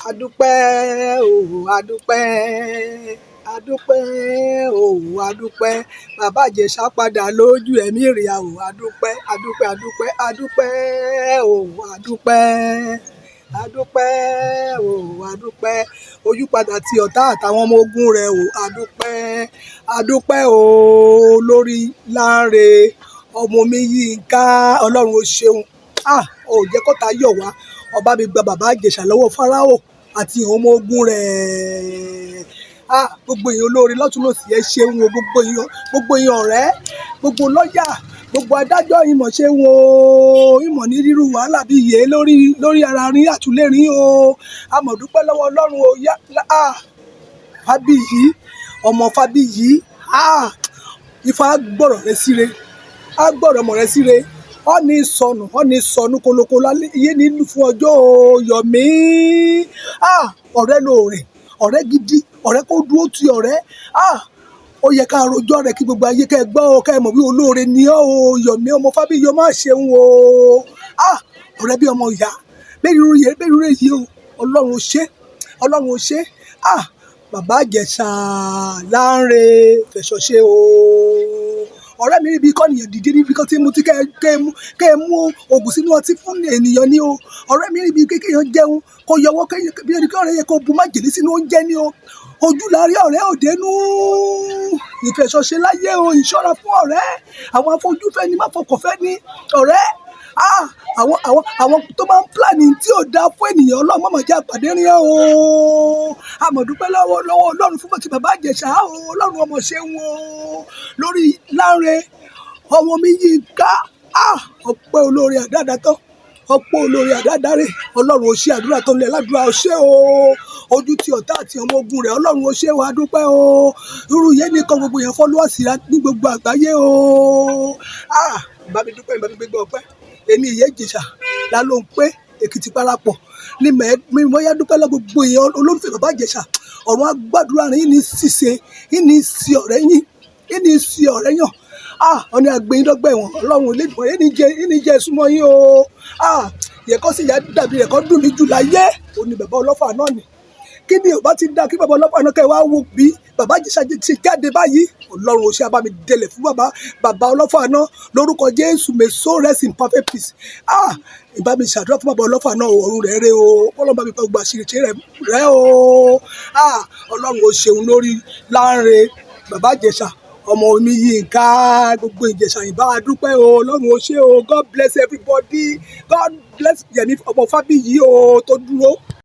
adúpẹ́ o adúpẹ́ adúpẹ́ o adúpẹ́ bàbá Ìjẹ̀ṣà padà lójú ẹ̀mí ìrìà o adúpẹ́ adúpẹ́ adúpẹ́ adúpẹ́ o adúpẹ́ adúpẹ́ o adúpẹ́ ojú padà ti ọ̀tá àtàwọn ọmọ ogun rẹ̀ o adúpẹ́ adúpẹ́ o lórí Láńre ọmọ mi Yínká Ọlọ́run o ṣeun ò jẹ́ kọ́ta yọ̀ wá ọba mi gba bàbá Ìjẹ̀ṣà lọ́wọ́ Fáráò àti àwọn ọmọ ogun rẹ̀ gbogbo èèyàn olóore lọ́tún lòsì ẹ ṣeun o gbogbo èèyàn ọ̀rẹ́ gbogbo lọ́ọ̀yà gbogbo adájọ́ ìmọ̀ ṣe wo ìmọ̀ ní rírú wàhálà bí yé lórí ara rin àtúlẹ̀rín o amọ̀dúpẹ́ lọ́wọ́ Ọlọ́run o Fábíyì ọmọ Fábíyì Ifá gbọ́rọ̀ rẹ síre á gbọ́rọ̀ ọmọ rẹ síre ọ́ ní sọnù koloko yé nílùú fún ọjọ́ Yọ̀mí ọ̀rẹ́ lóore ọ̀rẹ́ gidi ọ̀rẹ́ kó dúró ti ọ̀rẹ́ ó yẹ ká rojọ́ rẹ̀ kí gbogbo ayé kẹ́ gbọ́ ọ kẹ́ mọ̀ bí olóore ni ọ́ o Yọ̀mí ọmọ Fábíyì ọmọ ṣeun o ọ̀rẹ́ bí ọmọ ìyá bẹ́ẹ̀ rú èyí o Ọlọ́run ó ṣe bàbá Ìjẹ̀ṣà Láńre fẹ̀sọ̀ ṣe o ọ̀rẹ́ mi níbi kọ́nìyàn dìde níbi kan tí mo ti kẹ́ ẹ mú oògùn sínú ọtí fún ènìyàn ni o ọ̀rẹ́ mi níbi kéèyàn jẹun kó yọwọ́ bí ẹni kí ọ̀rẹ́ yẹ kó bu májèlé sínú oúnjẹ ni o ojú láàrí ọ̀rẹ́ òdenu ìfẹ̀sọ̀ṣe láyé o ìṣọ́ra fún ọ̀rẹ́ àwọn afojúfẹ́ ni má fọkànfẹ́ ni ọ̀rẹ́ àwọn tó máa ń pílánì tí ò dáa fún ènìyàn Ọlọ́run mọ̀mọ́ jẹ́ àpàdé rí o àmọ̀dúpẹ́ lọ́wọ́ Ọlọ́run fún bàtí bàbá Ìjẹ̀ṣà o Ọlọ́run ọmọ ṣeun o lórí Láńre ọmọ mi Yínká ọpẹ́ olórí àdáadáa ọ̀pọ̀ olórí àdádáre Ọlọ́run ó ṣe àdúrà tó ń lẹ aládùúrà ó ṣe o ojú ti ọ̀tá àti ọmọ ogun rẹ̀ Ọlọ́run ó ṣe wá dúpẹ́ o irú yẹn nìkan gbogbo yẹn fọ́lọ́ọ̀sì ní gbogbo àgbáyé o bá mi dúpẹ́ bá mi gbégbé ọpẹ́ èmi ìyá Ìjẹ̀ṣà la ló ń pé Èkìtì parapọ̀ ní mẹ́ẹ̀ẹ́dúpẹ́ dúpẹ́ lọ gbogbo èèyàn olólùfẹ́ bàbá Ìjẹ̀ṣà ọ̀run agbádùúrà rẹ̀ yìí ní ṣìṣe yìí ní sí ọ̀rẹ́ yín yìí ní sí ọ̀rẹ́ yàn ọ̀nà àgbẹ̀yìn dọ́gba ẹ̀wọ̀n Ọlọ́run Elédùmarè yìí ní jẹ́ ìsúnmọ́ yín o yẹ̀kọ́ sì yá dàbí ẹ̀kọ́ dùn mí jù láyé òní bàbá ọlọ́fà náà ni kí ni ò bá ti dá kí bàbá ọlọ́fà náà kẹ́ wá wò bí bàbá Ìjẹ̀ṣà ti jáde báyìí Ọlọ́run ó ṣe abámi délẹ̀ fún bàbá ọlọ́fà náà lórúkọ Jésù may soul rest in perfect peace ìbá mi ṣàdúrà fún bàbá ọlọ́fà náà ọ̀run rẹ̀ rẹ̀ o Ọlọ́run bá mi pa gbogbo àṣírí rẹ̀ o Ọlọ́run ó ṣeun lórí Láńre bàbá Ìjẹ̀ṣà ọmọ mi Yínká gbogbo Ìjẹ̀ṣà ìbá dúpẹ́ o Ọlọ́run ó ṣe o God bless everybody God bless Yẹmí ọmọ Fábíyì o tó dúró.